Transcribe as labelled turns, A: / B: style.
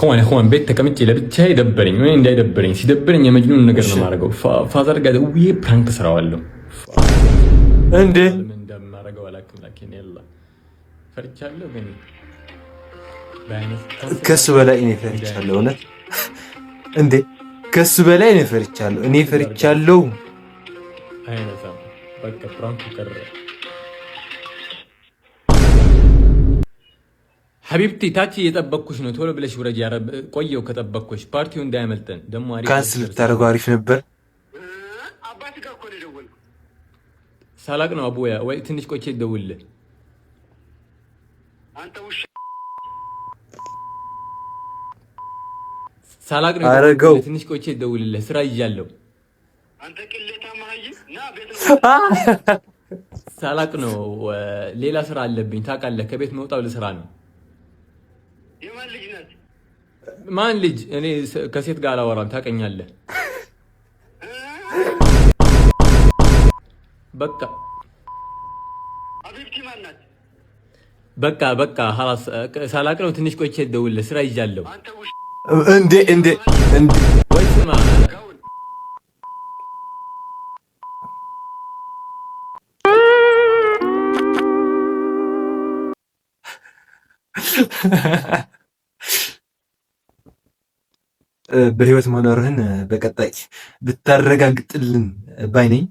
A: اخوان ቤት ተቀምጬ ለብቻ ይደበረኝ ወይ እንዳይደበረኝ ሲደበረኝ የመጅኑን ነገር ነው ማረገው ፋዘር ጋር ደውዬ ፕራንክ ስራዋለሁ
B: እንዴ
A: ምን እንደማረገው አላውቅም ያላ ፈርቻለሁ ግን
B: ከሱ በላይ እኔ ፈርቻለሁ እውነት እንዴ ከሱ በላይ እኔ ፈርቻለሁ
A: አይነሳም በቃ ፕራንኩ ቀረ ሐቢብቲ ታቺ እየጠበቅኩሽ ነው ቶሎ ብለሽ ወረጅ ያረብ ቆየው ከጠበቅኩሽ ፓርቲው እንዳያመልጠን ደሞ አሪፍ
B: ካንስል ታረጋው አሪፍ ነበር
C: አባቴ ጋር እኮ ነው የደወልኩት
A: ሳላቅ ነው አቡያ ወይ ትንሽ ቆይቼ ልደውልልህ
C: አንተ ውሻ
A: ሳላቅ ነው ትንሽ ቆይቼ ልደውልልህ ስራ ይያለው
C: አንተ ቅሌታ ማህይ ና ቤት
A: ሳላቅ ነው ሌላ ስራ አለብኝ ታውቃለህ ከቤት መውጣው ለስራ ነው
C: የማን ልጅ ናት
A: ማን ልጅ እኔ ከሴት ጋር አላወራም ታውቀኛለህ በቃ
C: ሐቢብቲ ማን ናት
A: በቃ خلاص ሳላቅ ነው ትንሽ ቆይቼ ልደውልልህ ስራ ይያለው
C: አንተ ውሻ
B: እንዴ
A: ወይ ስማ
B: በህይወት መኖርህን በቀጣይ ብታረጋግጥልን ባይ ነኝ።